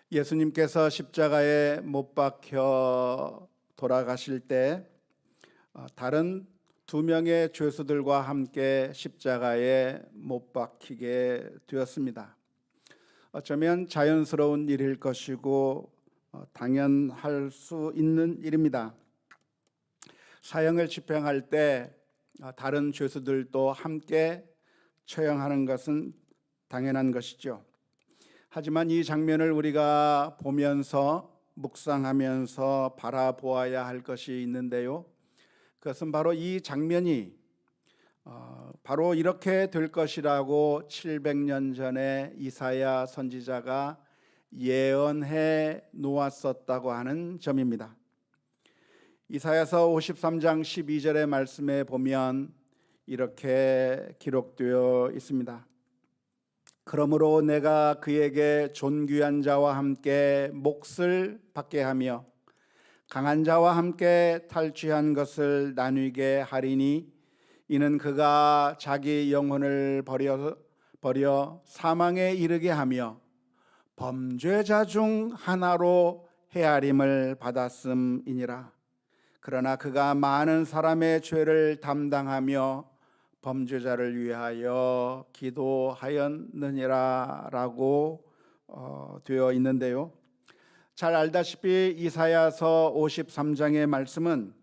예수님께서 십자가에 못 박혀 돌아가실 때 다른 두 명의 죄수들과 함께 십자가에 못 박히게 되었습니다. 어쩌면 자연스러운 일일 것이고 당연할 수 있는 일입니다. 사형을 집행할 때 다른 죄수들도 함께 처형하는 것은 당연한 것이죠. 하지만 이 장면을 우리가 보면서 묵상하면서 바라보아야 할 것이 있는데요. 그것은 바로 이 장면이 바로 이렇게 될 것이라고 700년 전에 이사야 선지자가 예언해 놓았었다고 하는 점입니다. 이사야서 53장 12절의 말씀에 보면 이렇게 기록되어 있습니다. 그러므로 내가 그에게 존귀한 자와 함께 몫을 받게 하며 강한 자와 함께 탈취한 것을 나누게 하리니 이는 그가 자기 영혼을 버려 사망에 이르게 하며 범죄자 중 하나로 헤아림을 받았음이니라. 그러나 그가 많은 사람의 죄를 담당하며 범죄자를 위하여 기도하였느니라 라고 되어 있는데요. 잘 알다시피 이사야서 53장의 말씀은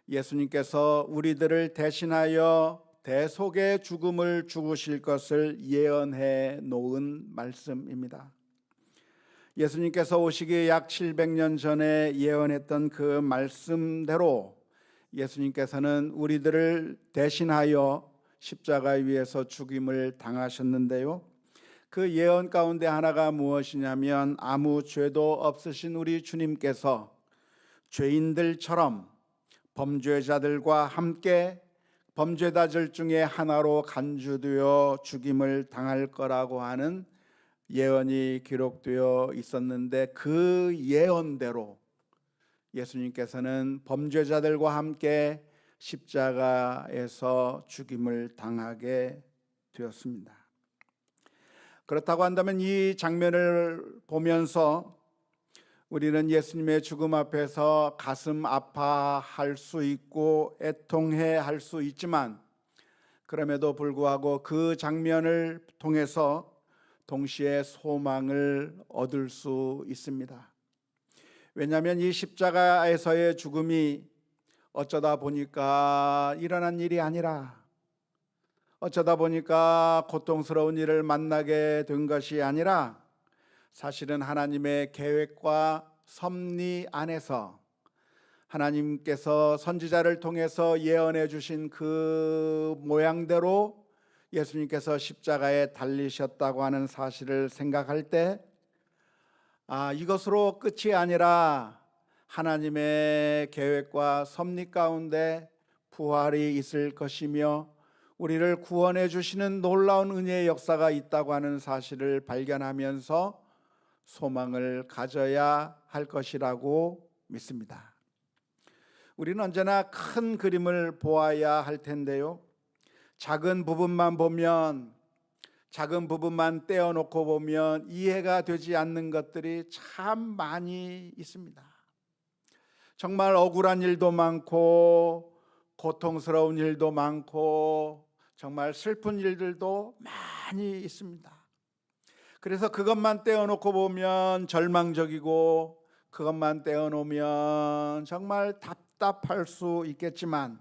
예수님께서 우리들을 대신하여 대속의 죽음을 죽으실 것을 예언해 놓은 말씀입니다. 예수님께서 오시기 약 700년 전에 예언했던 그 말씀대로 예수님께서는 우리들을 대신하여 십자가 위에서 죽임을 당하셨는데요. 그 예언 가운데 하나가 무엇이냐면 아무 죄도 없으신 우리 주님께서 죄인들처럼 범죄자들과 함께 범죄자들 중에 하나로 간주되어 죽임을 당할 거라고 하는 예언이 기록되어 있었는데 그 예언대로 예수님께서는 범죄자들과 함께 십자가에서 죽임을 당하게 되었습니다. 그렇다고 한다면 이 장면을 보면서 우리는 예수님의 죽음 앞에서 가슴 아파할 수 있고 애통해 할 수 있지만 그럼에도 불구하고 그 장면을 통해서 동시에 소망을 얻을 수 있습니다. 왜냐하면 이 십자가에서의 죽음이 어쩌다 보니까 일어난 일이 아니라 어쩌다 보니까 고통스러운 일을 만나게 된 것이 아니라 사실은 하나님의 계획과 섭리 안에서 하나님께서 선지자를 통해서 예언해 주신 그 모양대로 예수님께서 십자가에 달리셨다고 하는 사실을 생각할 때 이것으로 끝이 아니라 하나님의 계획과 섭리 가운데 부활이 있을 것이며 우리를 구원해 주시는 놀라운 은혜의 역사가 있다고 하는 사실을 발견하면서 소망을 가져야 할 것이라고 믿습니다. 우리는 언제나 큰 그림을 보아야 할 텐데요. 작은 부분만 보면, 작은 부분만 떼어놓고 보면 이해가 되지 않는 것들이 참 많이 있습니다. 정말 억울한 일도 많고 고통스러운 일도 많고 정말 슬픈 일들도 많이 있습니다. 그래서 그것만 떼어놓고 보면 절망적이고 그것만 떼어놓으면 정말 답답할 수 있겠지만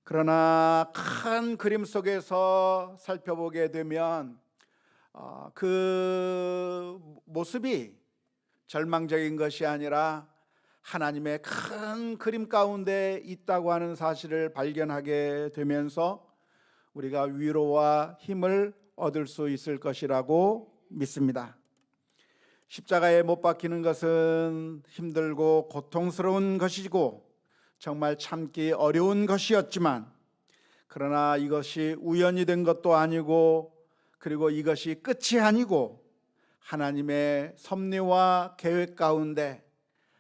그러나 큰 그림 속에서 살펴보게 되면 그 모습이 절망적인 것이 아니라 하나님의 큰 그림 가운데 있다고 하는 사실을 발견하게 되면서 우리가 위로와 힘을 얻을 수 있을 것이라고 믿습니다. 십자가에 못 박히는 것은 힘들고 고통스러운 것이고 정말 참기 어려운 것이었지만 그러나 이것이 우연이 된 것도 아니고 그리고 이것이 끝이 아니고 하나님의 섭리와 계획 가운데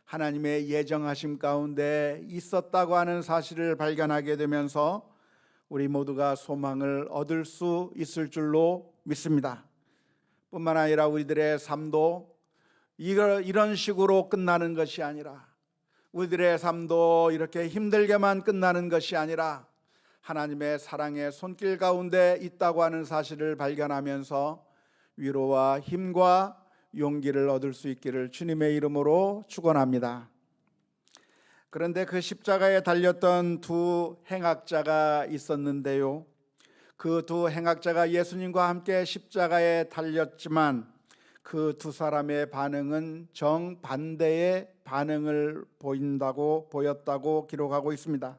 하나님의 예정하심 가운데 있었다고 하는 사실을 발견하게 되면서 우리 모두가 소망을 얻을 수 있을 줄로 믿습니다. 뿐만 아니라 우리들의 삶도 이런 식으로 끝나는 것이 아니라, 우리들의 삶도 이렇게 힘들게만 끝나는 것이 아니라 하나님의 사랑의 손길 가운데 있다고 하는 사실을 발견하면서 위로와 힘과 용기를 얻을 수 있기를 주님의 이름으로 축원합니다. 그런데 그 십자가에 달렸던 두 행악자가 있었는데요, 그 두 행악자가 예수님과 함께 십자가에 달렸지만 그 두 사람의 반응은 정반대의 반응을 보였다고 기록하고 있습니다.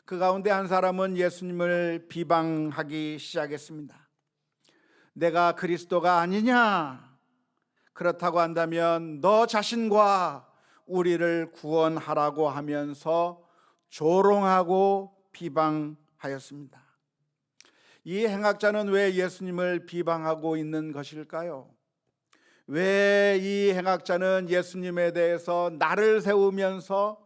그 가운데 한 사람은 예수님을 비방하기 시작했습니다. 내가 그리스도가 아니냐? 그렇다고 한다면 너 자신과 우리를 구원하라고 하면서 조롱하고 비방하였습니다. 이 행악자는 왜 예수님을 비방하고 있는 것일까요? 왜 이 행악자는 예수님에 대해서 날을 세우면서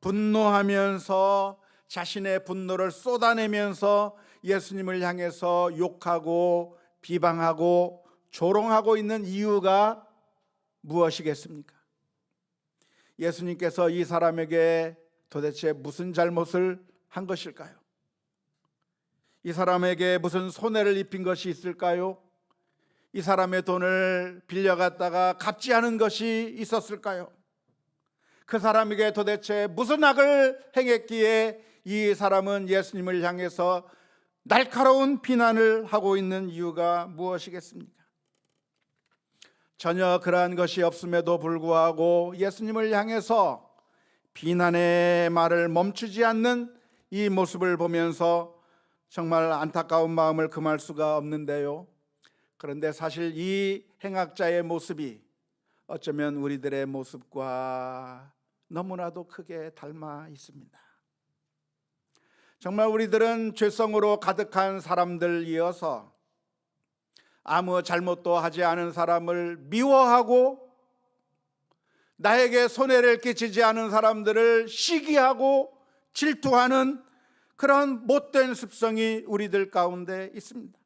분노하면서 자신의 분노를 쏟아내면서 예수님을 향해서 욕하고 비방하고 조롱하고 있는 이유가 무엇이겠습니까? 예수님께서 이 사람에게 도대체 무슨 잘못을 한 것일까요? 이 사람에게 무슨 손해를 입힌 것이 있을까요? 이 사람의 돈을 빌려갔다가 갚지 않은 것이 있었을까요? 그 사람에게 도대체 무슨 악을 행했기에 이 사람은 예수님을 향해서 날카로운 비난을 하고 있는 이유가 무엇이겠습니까? 전혀 그러한 것이 없음에도 불구하고 예수님을 향해서 비난의 말을 멈추지 않는 이 모습을 보면서 정말 안타까운 마음을 금할 수가 없는데요, 그런데 사실 이 행악자의 모습이 어쩌면 우리들의 모습과 너무나도 크게 닮아 있습니다. 정말 우리들은 죄성으로 가득한 사람들이어서 아무 잘못도 하지 않은 사람을 미워하고 나에게 손해를 끼치지 않은 사람들을 시기하고 질투하는 그런 못된 습성이 우리들 가운데 있습니다.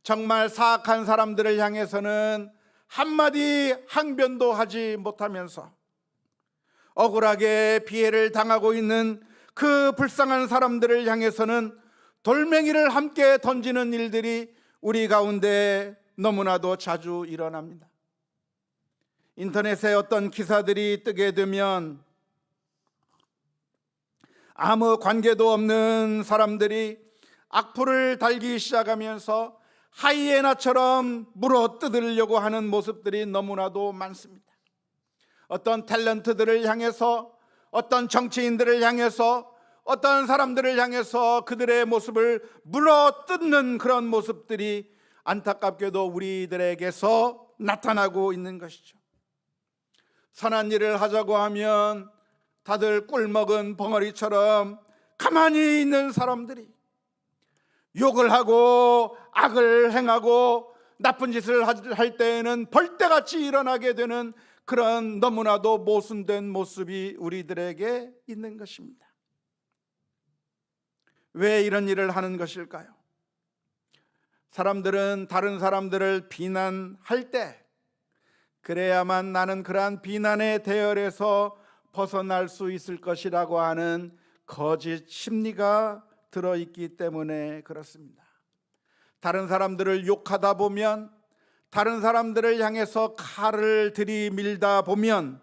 정말 사악한 사람들을 향해서는 한마디 항변도 하지 못하면서 억울하게 피해를 당하고 있는 그 불쌍한 사람들을 향해서는 돌멩이를 함께 던지는 일들이 우리 가운데 너무나도 자주 일어납니다. 인터넷에 어떤 기사들이 뜨게 되면 아무 관계도 없는 사람들이 악플을 달기 시작하면서 하이에나처럼 물어뜯으려고 하는 모습들이 너무나도 많습니다. 어떤 탤런트들을 향해서, 어떤 정치인들을 향해서, 어떤 사람들을 향해서 그들의 모습을 물어뜯는 그런 모습들이 안타깝게도 우리들에게서 나타나고 있는 것이죠. 선한 일을 하자고 하면 다들 꿀먹은 벙어리처럼 가만히 있는 사람들이 욕을 하고 악을 행하고 나쁜 짓을 할 때에는 벌떼같이 일어나게 되는 그런 너무나도 모순된 모습이 우리들에게 있는 것입니다. 왜 이런 일을 하는 것일까요? 사람들은 다른 사람들을 비난할 때 그래야만 나는 그러한 비난의 대열에서 벗어날 수 있을 것이라고 하는 거짓 심리가 들어있기 때문에 그렇습니다. 다른 사람들을 욕하다 보면, 다른 사람들을 향해서 칼을 들이밀다 보면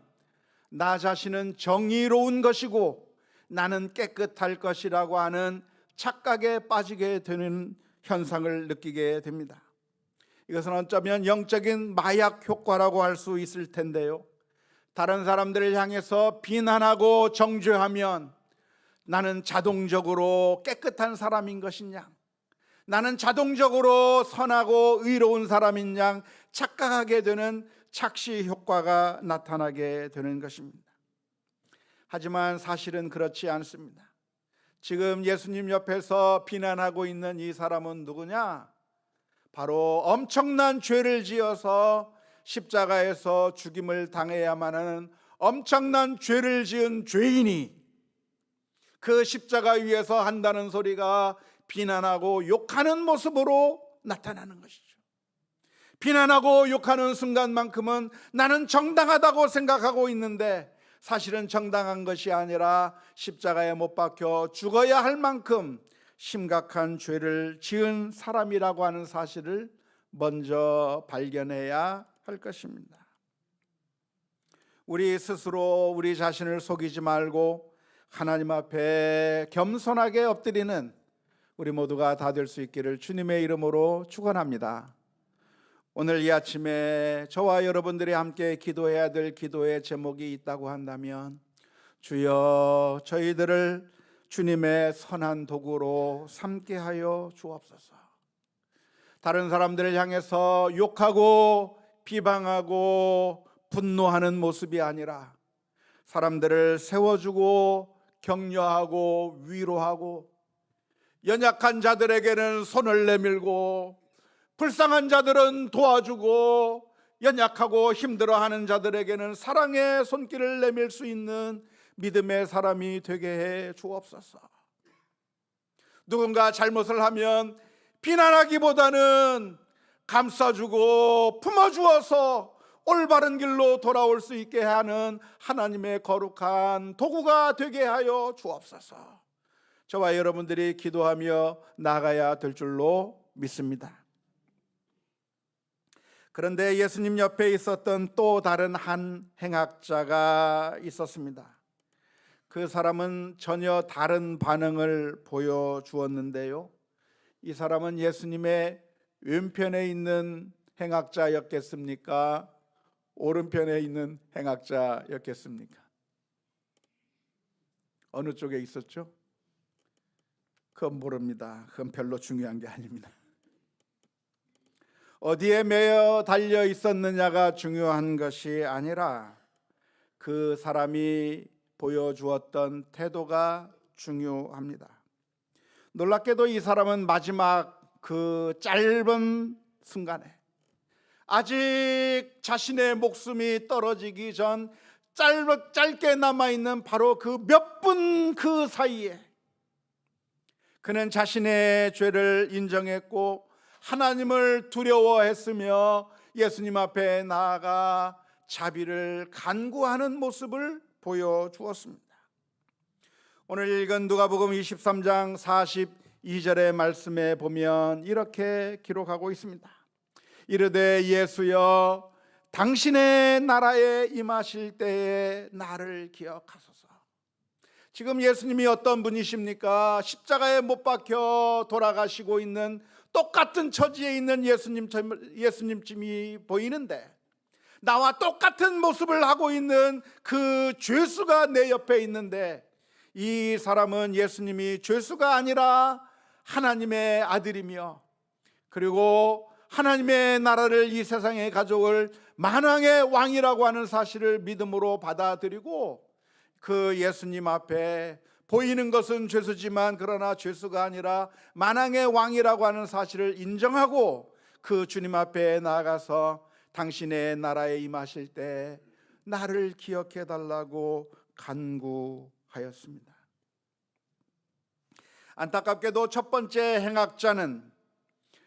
나 자신은 정의로운 것이고 나는 깨끗할 것이라고 하는 착각에 빠지게 되는 현상을 느끼게 됩니다. 이것은 어쩌면 영적인 마약 효과라고 할 수 있을 텐데요, 다른 사람들을 향해서 비난하고 정죄하면 나는 자동적으로 깨끗한 사람인 것이냐, 나는 자동적으로 선하고 의로운 사람인 양 착각하게 되는 착시 효과가 나타나게 되는 것입니다. 하지만 사실은 그렇지 않습니다. 지금 예수님 옆에서 비난하고 있는 이 사람은 누구냐? 바로 엄청난 죄를 지어서 십자가에서 죽임을 당해야만 하는 엄청난 죄를 지은 죄인이 그 십자가 위에서 한다는 소리가 비난하고 욕하는 모습으로 나타나는 것이죠. 비난하고 욕하는 순간만큼은 나는 정당하다고 생각하고 있는데 사실은 정당한 것이 아니라 십자가에 못 박혀 죽어야 할 만큼 심각한 죄를 지은 사람이라고 하는 사실을 먼저 발견해야 할 것입니다. 우리 스스로 우리 자신을 속이지 말고 하나님 앞에 겸손하게 엎드리는 우리 모두가 다 될 수 있기를 주님의 이름으로 축원합니다. 오늘 이 아침에 저와 여러분들이 함께 기도해야 될 기도의 제목이 있다고 한다면, 주여 저희들을 주님의 선한 도구로 삼게 하여 주옵소서. 다른 사람들을 향해서 욕하고 비방하고 분노하는 모습이 아니라 사람들을 세워주고 격려하고 위로하고, 연약한 자들에게는 손을 내밀고 불쌍한 자들은 도와주고, 연약하고 힘들어하는 자들에게는 사랑의 손길을 내밀 수 있는 믿음의 사람이 되게 해 주옵소서. 누군가 잘못을 하면 비난하기보다는 감싸주고 품어주어서 올바른 길로 돌아올 수 있게 하는 하나님의 거룩한 도구가 되게 하여 주옵소서. 저와 여러분들이 기도하며 나아가야 될 줄로 믿습니다. 그런데 예수님 옆에 있었던 또 다른 한 행악자가 있었습니다. 그 사람은 전혀 다른 반응을 보여주었는데요, 이 사람은 예수님의 왼편에 있는 행악자였겠습니까? 오른편에 있는 행악자였겠습니까? 어느 쪽에 있었죠? 그건 모릅니다. 그건 별로 중요한 게 아닙니다. 어디에 매여 달려 있었느냐가 중요한 것이 아니라 그 사람이 보여주었던 태도가 중요합니다. 놀랍게도 이 사람은 마지막 그 짧은 순간에, 아직 자신의 목숨이 떨어지기 전 짧게 남아있는 바로 그 몇 분 그 사이에 그는 자신의 죄를 인정했고 하나님을 두려워했으며 예수님 앞에 나아가 자비를 간구하는 모습을 보여주었습니다. 오늘 읽은 누가복음 23장 42절의 말씀에 보면 이렇게 기록하고 있습니다. 이르되 예수여 당신의 나라에 임하실 때에 나를 기억하소서. 지금 예수님이 어떤 분이십니까? 십자가에 못 박혀 돌아가시고 있는 똑같은 처지에 있는 예수님쯤이 보이는데, 나와 똑같은 모습을 하고 있는 그 죄수가 내 옆에 있는데, 이 사람은 예수님이 죄수가 아니라 하나님의 아들이며, 그리고 하나님의 나라를 이 세상에 가져올 만왕의 왕이라고 하는 사실을 믿음으로 받아들이고, 그 예수님 앞에 보이는 것은 죄수지만 그러나 죄수가 아니라 만왕의 왕이라고 하는 사실을 인정하고 그 주님 앞에 나아가서 당신의 나라에 임하실 때 나를 기억해 달라고 간구하였습니다. 안타깝게도 첫 번째 행악자는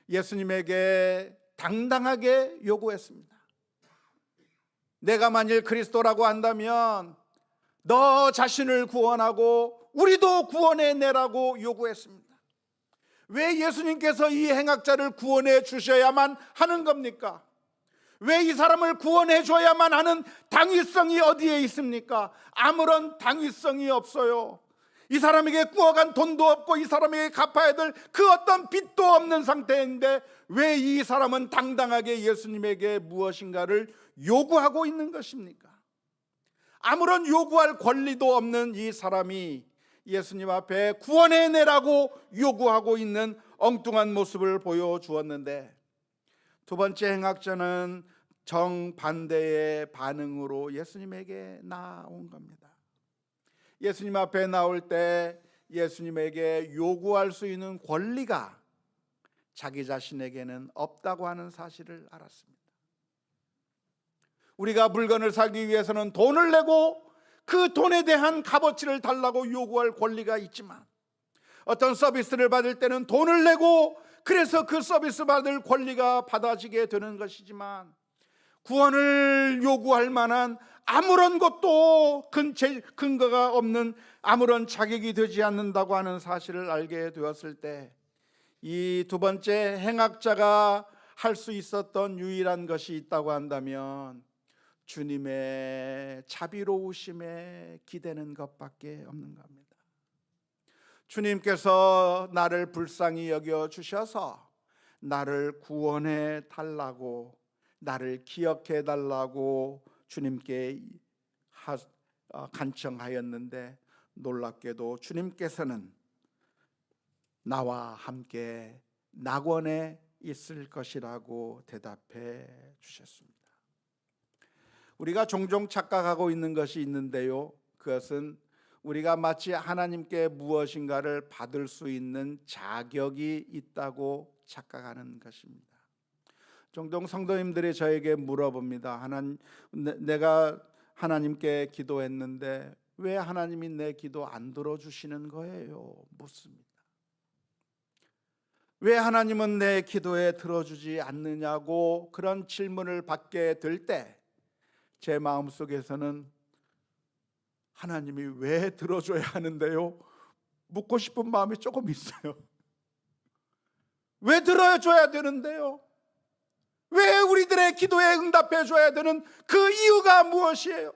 예수님에게 당당하게 요구했습니다. 내가 만일 그리스도라고 한다면 너 자신을 구원하고 우리도 구원해 내라고 요구했습니다. 왜 예수님께서 이 행악자를 구원해 주셔야만 하는 겁니까? 왜 이 사람을 구원해 줘야만 하는 당위성이 어디에 있습니까? 아무런 당위성이 없어요. 이 사람에게 구워간 돈도 없고 이 사람에게 갚아야 될 그 어떤 빚도 없는 상태인데 왜 이 사람은 당당하게 예수님에게 무엇인가를 요구하고 있는 것입니까? 아무런 요구할 권리도 없는 이 사람이 예수님 앞에 구원해내라고 요구하고 있는 엉뚱한 모습을 보여주었는데, 두 번째 행악자는 정반대의 반응으로 예수님에게 나온 겁니다. 예수님 앞에 나올 때 예수님에게 요구할 수 있는 권리가 자기 자신에게는 없다고 하는 사실을 알았습니다. 우리가 물건을 사기 위해서는 돈을 내고 그 돈에 대한 값어치를 달라고 요구할 권리가 있지만, 어떤 서비스를 받을 때는 돈을 내고 그래서 그 서비스 받을 권리가 받아지게 되는 것이지만, 구원을 요구할 만한 아무런 것도 근거가 없는 아무런 자격이 되지 않는다고 하는 사실을 알게 되었을 때, 이 두 번째 행악자가 할 수 있었던 유일한 것이 있다고 한다면 주님의 자비로우심에 기대는 것밖에 없는 겁니다. 주님께서 나를 불쌍히 여겨 주셔서 나를 구원해 달라고, 나를 기억해 달라고 주님께 간청하였는데, 놀랍게도 주님께서는 나와 함께 낙원에 있을 것이라고 대답해 주셨습니다. 우리가 종종 착각하고 있는 것이 있는데요, 그것은 우리가 마치 하나님께 무엇인가를 받을 수 있는 자격이 있다고 착각하는 것입니다. 종종 성도님들이 저에게 물어봅니다. 내가 하나님께 기도했는데 왜 하나님이 내 기도 안 들어주시는 거예요? 묻습니다. 왜 하나님은 내 기도에 들어주지 않느냐고 그런 질문을 받게 될 때, 제 마음속에서는 하나님이 왜 들어줘야 하는데요? 묻고 싶은 마음이 조금 있어요. 왜 들어줘야 되는데요? 왜 우리들의 기도에 응답해 줘야 되는 그 이유가 무엇이에요?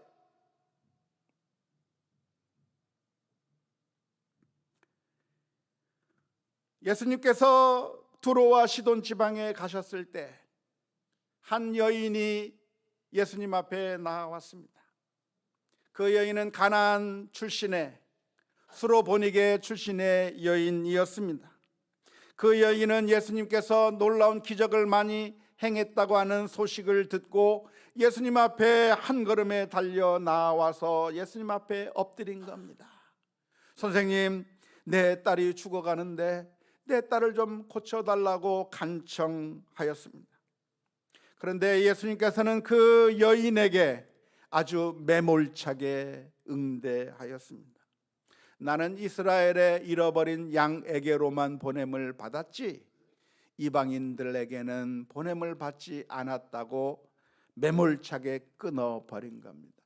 예수님께서 두로와 시돈 지방에 가셨을 때 한 여인이 예수님 앞에 나왔습니다. 그 여인은 가나안 출신의 수로보니게 출신의 여인이었습니다. 그 여인은 예수님께서 놀라운 기적을 많이 행했다고 하는 소식을 듣고 예수님 앞에 한 걸음에 달려 나와서 예수님 앞에 엎드린 겁니다. 선생님, 내 딸이 죽어가는데 내 딸을 좀 고쳐달라고 간청하였습니다. 그런데 예수님께서는 그 여인에게 아주 매몰차게 응대하였습니다. 나는 이스라엘의 잃어버린 양에게로만 보냄을 받았지 이방인들에게는 보냄을 받지 않았다고 매몰차게 끊어버린 겁니다.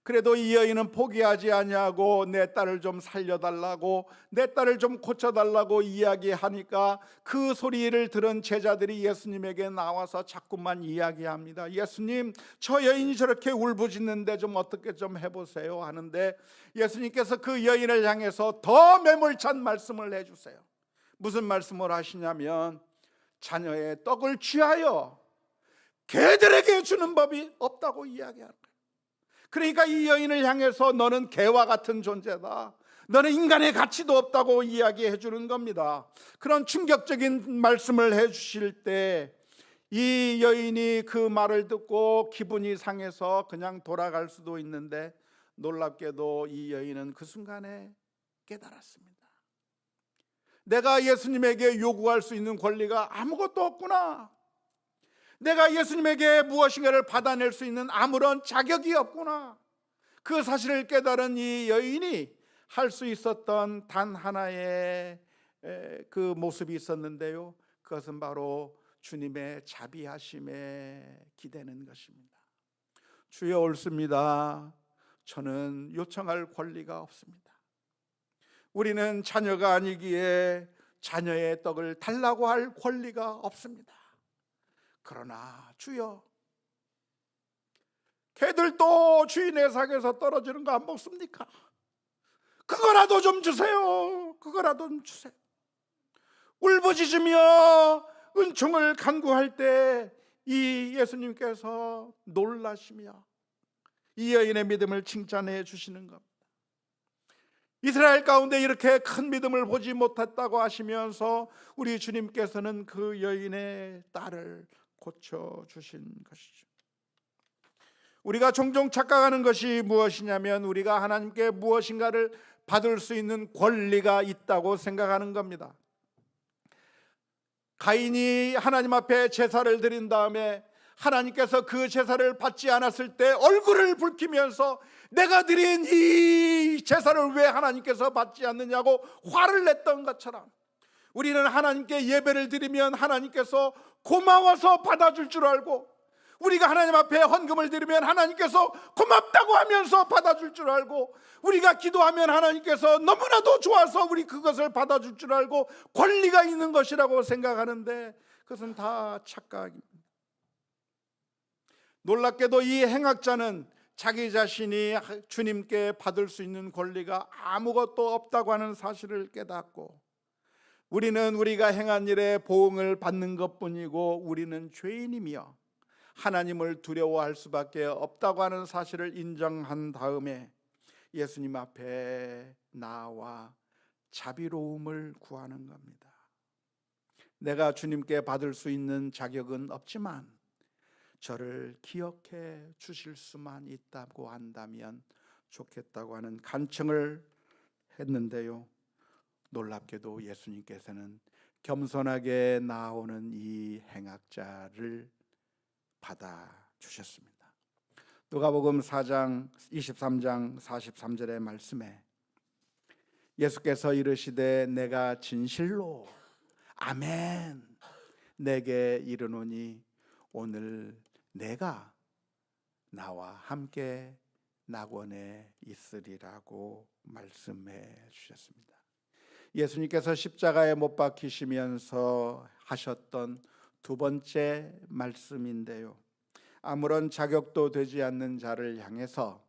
그래도 이 여인은 포기하지 아니하고 내 딸을 좀 살려달라고, 내 딸을 좀 고쳐달라고 이야기하니까 그 소리를 들은 제자들이 예수님에게 나와서 자꾸만 이야기합니다. 예수님, 저 여인이 저렇게 울부짖는데 좀 어떻게 좀 해보세요 하는데, 예수님께서 그 여인을 향해서 더 매몰찬 말씀을 해주세요. 무슨 말씀을 하시냐면, 자녀의 떡을 취하여 개들에게 주는 법이 없다고 이야기하는 거예요. 그러니까 이 여인을 향해서 너는 개와 같은 존재다, 너는 인간의 가치도 없다고 이야기해 주는 겁니다. 그런 충격적인 말씀을 해 주실 때 이 여인이 그 말을 듣고 기분이 상해서 그냥 돌아갈 수도 있는데, 놀랍게도 이 여인은 그 순간에 깨달았습니다. 내가 예수님에게 요구할 수 있는 권리가 아무것도 없구나, 내가 예수님에게 무엇인가를 받아낼 수 있는 아무런 자격이 없구나, 그 사실을 깨달은 이 여인이 할 수 있었던 단 하나의 그 모습이 있었는데요, 그것은 바로 주님의 자비하심에 기대는 것입니다. 주여, 옳습니다. 저는 요청할 권리가 없습니다. 우리는 자녀가 아니기에 자녀의 떡을 달라고 할 권리가 없습니다. 그러나 주여, 개들도 주인의 상에서 떨어지는 거 안 먹습니까? 그거라도 좀 주세요. 그거라도 좀 주세요. 울부짖으며 은총을 간구할 때 이 예수님께서 놀라시며 이 여인의 믿음을 칭찬해 주시는 겁니다. 이스라엘 가운데 이렇게 큰 믿음을 보지 못했다고 하시면서 우리 주님께서는 그 여인의 딸을 고쳐주신 것이죠. 우리가 종종 착각하는 것이 무엇이냐면, 우리가 하나님께 무엇인가를 받을 수 있는 권리가 있다고 생각하는 겁니다. 가인이 하나님 앞에 제사를 드린 다음에 하나님께서 그 제사를 받지 않았을 때 얼굴을 붉히면서 내가 드린 이 제사를 왜 하나님께서 받지 않느냐고 화를 냈던 것처럼, 우리는 하나님께 예배를 드리면 하나님께서 고마워서 받아줄 줄 알고, 우리가 하나님 앞에 헌금을 드리면 하나님께서 고맙다고 하면서 받아줄 줄 알고, 우리가 기도하면 하나님께서 너무나도 좋아서 우리 그것을 받아줄 줄 알고 권리가 있는 것이라고 생각하는데, 그것은 다 착각입니다. 놀랍게도 이 행악자는 자기 자신이 주님께 받을 수 있는 권리가 아무것도 없다고 하는 사실을 깨닫고, 우리는 우리가 행한 일에 보응을 받는 것뿐이고 우리는 죄인이며 하나님을 두려워할 수밖에 없다고 하는 사실을 인정한 다음에 예수님 앞에 나와 자비로움을 구하는 겁니다. 내가 주님께 받을 수 있는 자격은 없지만 저를 기억해 주실 수만 있다고 한다면 좋겠다고 하는 간청을 했는데요, 놀랍게도 예수님께서는 겸손하게 나오는 이 행악자를 받아주셨습니다. 누가복음 4장 23장 43절의 말씀에 예수께서 이르시되 내가 진실로 아멘 내게 이르노니 오늘 내가 나와 함께 낙원에 있으리라고 말씀해 주셨습니다. 예수님께서 십자가에 못 박히시면서 하셨던 두 번째 말씀인데요, 아무런 자격도 되지 않는 자를 향해서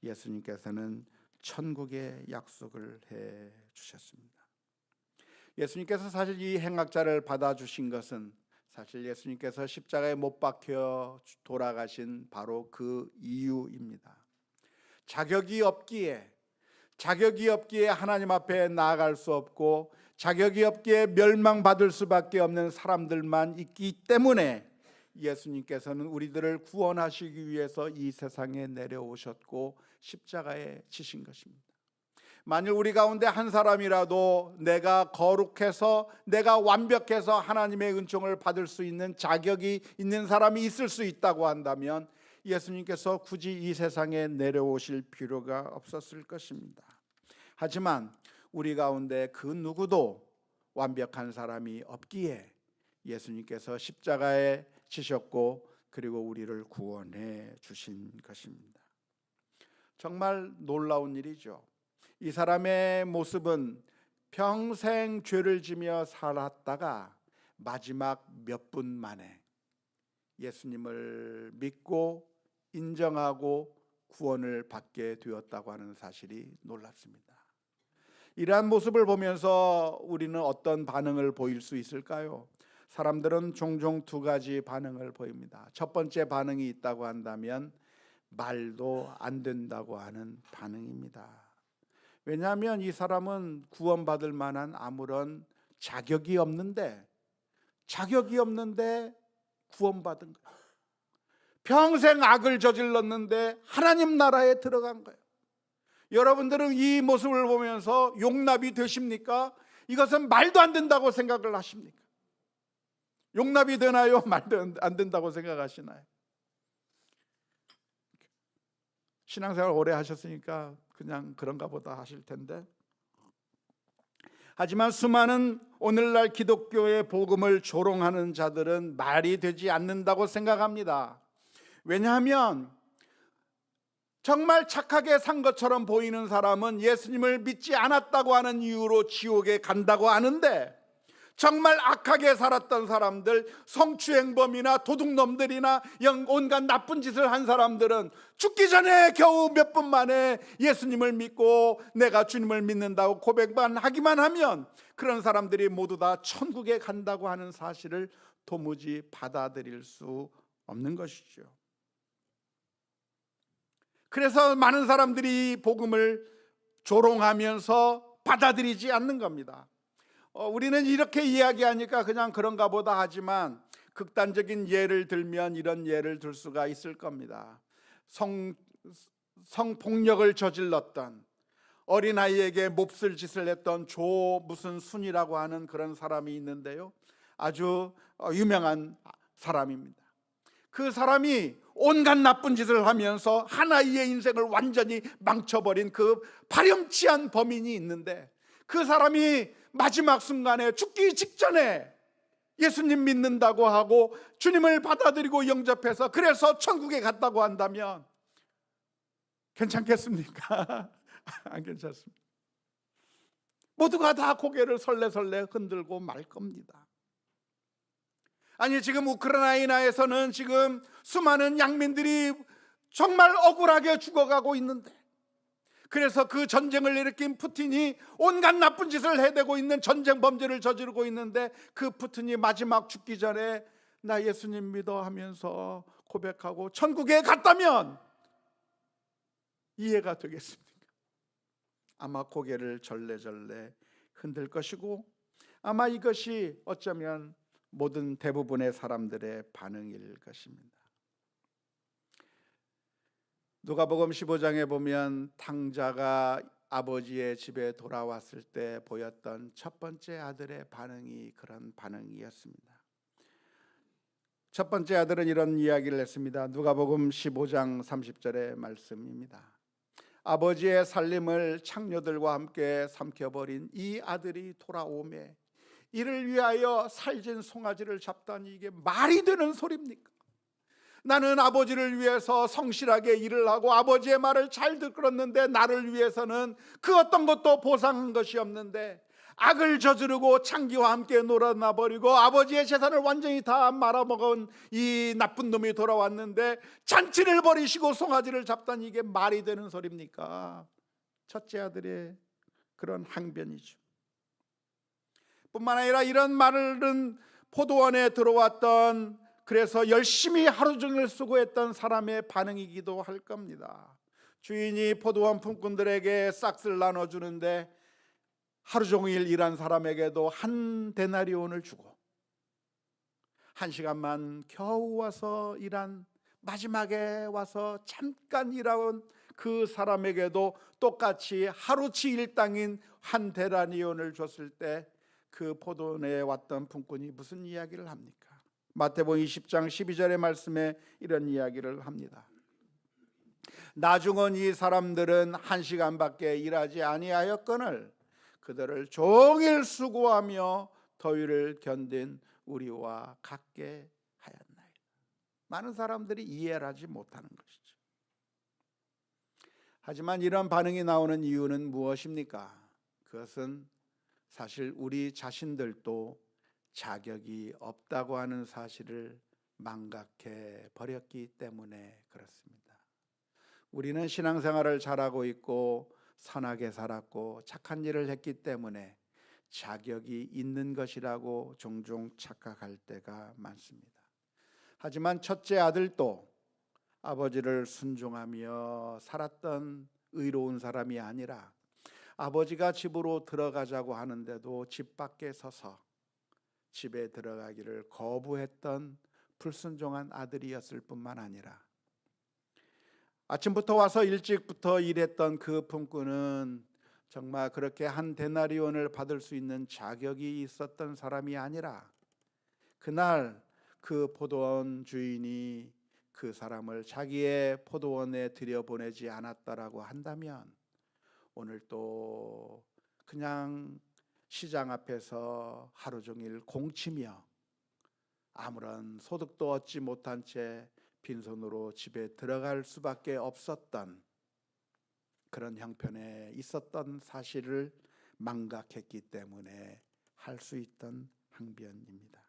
예수님께서는 천국의 약속을 해 주셨습니다. 예수님께서 사실 이 행악자를 받아주신 것은 사실 예수님께서 십자가에 못 박혀 돌아가신 바로 그 이유입니다. 자격이 없기에 하나님 앞에 나아갈 수 없고 자격이 없기에 멸망받을 수밖에 없는 사람들만 있기 때문에 예수님께서는 우리들을 구원하시기 위해서 이 세상에 내려오셨고 십자가에 지신 것입니다. 만일 우리 가운데 한 사람이라도 내가 거룩해서 내가 완벽해서 하나님의 은총을 받을 수 있는 자격이 있는 사람이 있을 수 있다고 한다면 예수님께서 굳이 이 세상에 내려오실 필요가 없었을 것입니다. 하지만 우리 가운데 그 누구도 완벽한 사람이 없기에 예수님께서 십자가에 지셨고 그리고 우리를 구원해 주신 것입니다. 정말 놀라운 일이죠. 이 사람의 모습은 평생 죄를 지며 살았다가 마지막 몇 분 만에 예수님을 믿고 인정하고 구원을 받게 되었다고 하는 사실이 놀랍습니다. 이러한 모습을 보면서 우리는 어떤 반응을 보일 수 있을까요? 사람들은 종종 두 가지 반응을 보입니다. 첫 번째 반응이 있다고 한다면 말도 안 된다고 하는 반응입니다. 왜냐하면 이 사람은 구원받을 만한 아무런 자격이 없는데 구원받은 거예요. 평생 악을 저질렀는데 하나님 나라에 들어간 거예요. 여러분들은 이 모습을 보면서 용납이 되십니까? 이것은 말도 안 된다고 생각을 하십니까? 용납이 되나요? 말도 안 된다고 생각하시나요? 신앙생활 오래 하셨으니까 그냥 그런가 보다 하실 텐데, 하지만 수많은 오늘날 기독교의 복음을 조롱하는 자들은 말이 되지 않는다고 생각합니다. 왜냐하면 정말 착하게 산 것처럼 보이는 사람은 예수님을 믿지 않았다고 하는 이유로 지옥에 간다고 하는데, 정말 악하게 살았던 사람들, 성추행범이나 도둑놈들이나 온갖 나쁜 짓을 한 사람들은 죽기 전에 겨우 몇 분 만에 예수님을 믿고 내가 주님을 믿는다고 고백만 하기만 하면 그런 사람들이 모두 다 천국에 간다고 하는 사실을 도무지 받아들일 수 없는 것이죠. 그래서 많은 사람들이 복음을 조롱하면서 받아들이지 않는 겁니다. 우리는 이렇게 이야기하니까 그냥 그런가 보다 하지만 극단적인 예를 들면 이런 예를 들 수가 있을 겁니다. 성폭력을 저질렀던, 어린아이에게 몹쓸 짓을 했던 조 무슨 순이라고 하는 그런 사람이 있는데요, 아주 유명한 사람입니다. 그 사람이 온갖 나쁜 짓을 하면서 한 아이의 인생을 완전히 망쳐버린 그 파렴치한 범인이 있는데, 그 사람이 마지막 순간에 죽기 직전에 예수님 믿는다고 하고 주님을 받아들이고 영접해서 그래서 천국에 갔다고 한다면 괜찮겠습니까? 안 괜찮습니다. 모두가 다 고개를 설레설레 흔들고 말 겁니다. 아니, 지금 우크라이나에서는 지금 수많은 양민들이 정말 억울하게 죽어가고 있는데, 그래서 그 전쟁을 일으킨 푸틴이 온갖 나쁜 짓을 해대고 있는 전쟁 범죄를 저지르고 있는데, 그 푸틴이 마지막 죽기 전에 나 예수님 믿어 하면서 고백하고 천국에 갔다면 이해가 되겠습니까? 아마 고개를 절레절레 흔들 것이고, 아마 이것이 어쩌면 모든 대부분의 사람들의 반응일 것입니다. 누가복음 15장에 보면 탕자가 아버지의 집에 돌아왔을 때 보였던 첫 번째 아들의 반응이 그런 반응이었습니다. 첫 번째 아들은 이런 이야기를 했습니다. 누가복음 15장 30절의 말씀입니다. 아버지의 살림을 창녀들과 함께 삼켜버린 이 아들이 돌아오매 이를 위하여 살진 송아지를 잡다니, 이게 말이 되는 소리입니까? 나는 아버지를 위해서 성실하게 일을 하고 아버지의 말을 잘 들었는데 나를 위해서는 그 어떤 것도 보상한 것이 없는데 악을 저지르고 창기와 함께 놀아나버리고 아버지의 재산을 완전히 다 말아먹은 이 나쁜 놈이 돌아왔는데 잔치를 벌이시고 송아지를 잡다니, 이게 말이 되는 소리입니까? 첫째 아들의 그런 항변이죠. 뿐만 아니라 이런 말은 포도원에 들어왔던, 그래서 열심히 하루 종일 수고했던 사람의 반응이기도 할 겁니다. 주인이 포도원 품꾼들에게 싹쓸 나눠주는데 하루 종일 일한 사람에게도 한 데나리온을 주고, 한 시간만 겨우 와서 일한, 마지막에 와서 잠깐 일한 그 사람에게도 똑같이 하루치 일당인 한 데나리온을 줬을 때 그 포도원에 왔던 품꾼이 무슨 이야기를 합니까? 마태복음 20장 12절의 말씀에 이런 이야기를 합니다. 나중은 이 사람들은 한 시간밖에 일하지 아니하였거늘 그들을 종일 수고하며 더위를 견딘 우리와 같게 하였나이다. 많은 사람들이 이해를 하지 못하는 것이죠. 하지만 이런 반응이 나오는 이유는 무엇입니까? 그것은 사실 우리 자신들도 자격이 없다고 하는 사실을 망각해 버렸기 때문에 그렇습니다. 우리는 신앙생활을 잘하고 있고 선하게 살았고 착한 일을 했기 때문에 자격이 있는 것이라고 종종 착각할 때가 많습니다. 하지만 첫째 아들도 아버지를 순종하며 살았던 의로운 사람이 아니라 아버지가 집으로 들어가자고 하는데도 집 밖에 서서 집에 들어가기를 거부했던 불순종한 아들이었을 뿐만 아니라 아침부터 와서 일찍부터 일했던 그 품꾼은 정말 그렇게 한 데나리온을 받을 수 있는 자격이 있었던 사람이 아니라 그날 그 포도원 주인이 그 사람을 자기의 포도원에 들여보내지 않았다라고 한다면 오늘 또 그냥 시장 앞에서 하루 종일 공치며 아무런 소득도 얻지 못한 채 빈손으로 집에 들어갈 수밖에 없었던 그런 형편에 있었던 사실을 망각했기 때문에 할 수 있던 항변입니다.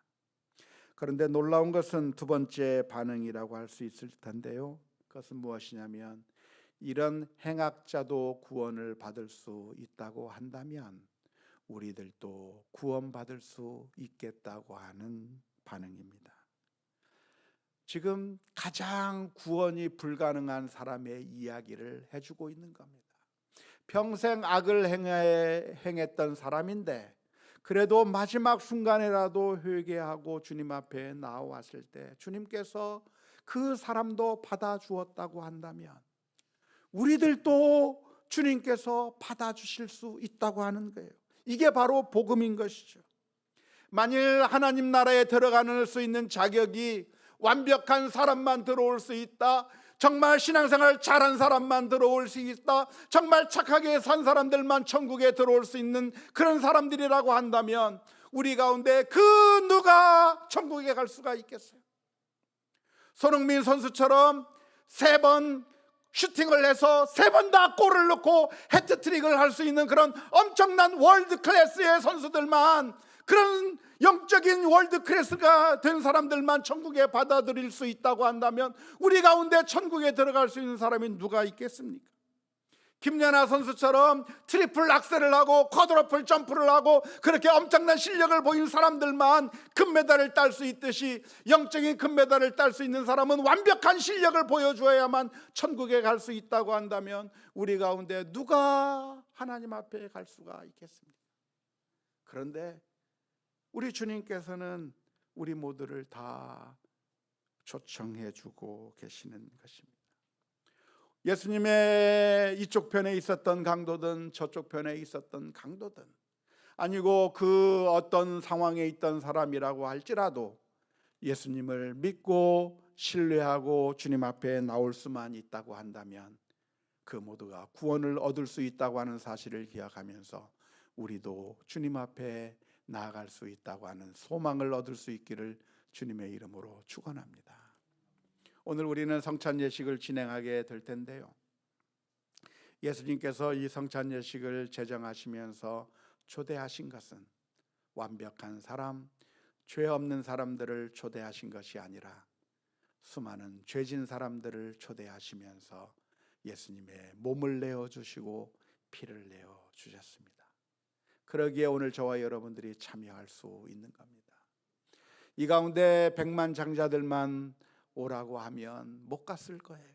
그런데 놀라운 것은 두 번째 반응이라고 할 수 있을 텐데요. 그것은 무엇이냐면 이런 행악자도 구원을 받을 수 있다고 한다면 우리들도 구원받을 수 있겠다고 하는 반응입니다. 지금 가장 구원이 불가능한 사람의 이야기를 해주고 있는 겁니다. 평생 악을 행했던 사람인데 그래도 마지막 순간에라도 회개하고 주님 앞에 나왔을 때 주님께서 그 사람도 받아주었다고 한다면 우리들도 주님께서 받아주실 수 있다고 하는 거예요. 이게 바로 복음인 것이죠. 만일 하나님 나라에 들어가는 수 있는 자격이 완벽한 사람만 들어올 수 있다. 정말 신앙생활 잘한 사람만 들어올 수 있다. 정말 착하게 산 사람들만 천국에 들어올 수 있는 그런 사람들이라고 한다면 우리 가운데 그 누가 천국에 갈 수가 있겠어요? 손흥민 선수처럼 3번 슈팅을 해서 3번 다 골을 넣고 해트트릭을 할 수 있는 그런 엄청난 월드 클래스의 선수들만, 그런 영적인 월드 클래스가 된 사람들만 천국에 받아들일 수 있다고 한다면 우리 가운데 천국에 들어갈 수 있는 사람이 누가 있겠습니까? 김연아 선수처럼 트리플 악셀을 하고 쿼드러플 점프를 하고 그렇게 엄청난 실력을 보인 사람들만 금메달을 딸 수 있듯이 영적인 금메달을 딸 수 있는 사람은 완벽한 실력을 보여줘야만 천국에 갈 수 있다고 한다면 우리 가운데 누가 하나님 앞에 갈 수가 있겠습니까? 그런데 우리 주님께서는 우리 모두를 다 초청해 주고 계시는 것입니다. 예수님의 이쪽 편에 있었던 강도든 저쪽 편에 있었던 강도든, 아니고 그 어떤 상황에 있던 사람이라고 할지라도 예수님을 믿고 신뢰하고 주님 앞에 나올 수만 있다고 한다면 그 모두가 구원을 얻을 수 있다고 하는 사실을 기억하면서 우리도 주님 앞에 나아갈 수 있다고 하는 소망을 얻을 수 있기를 주님의 이름으로 축원합니다. 오늘 우리는 성찬 예식을 진행하게 될 텐데요, 예수님께서 이 성찬 예식을 제정하시면서 초대하신 것은 완벽한 사람, 죄 없는 사람들을 초대하신 것이 아니라 수많은 죄진 사람들을 초대하시면서 예수님의 몸을 내어주시고 피를 내어주셨습니다. 그러기에 오늘 저와 여러분들이 참여할 수 있는 겁니다. 이 가운데 백만장자들만 오라고 하면 못 갔을 거예요.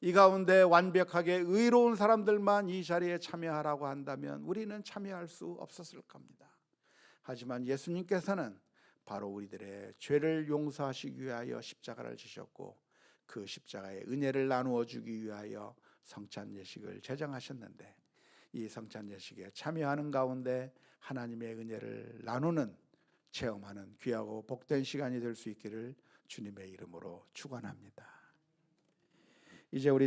이 가운데 완벽하게 의로운 사람들만 이 자리에 참여하라고 한다면 우리는 참여할 수 없었을 겁니다. 하지만 예수님께서는 바로 우리들의 죄를 용서하시기 위하여 십자가를 지셨고 그 십자가의 은혜를 나누어 주기 위하여 성찬 예식을 제정하셨는데, 이 성찬 예식에 참여하는 가운데 하나님의 은혜를 나누는, 체험하는 귀하고 복된 시간이 될 수 있기를 주님의 이름으로 축원합니다. 이제 우리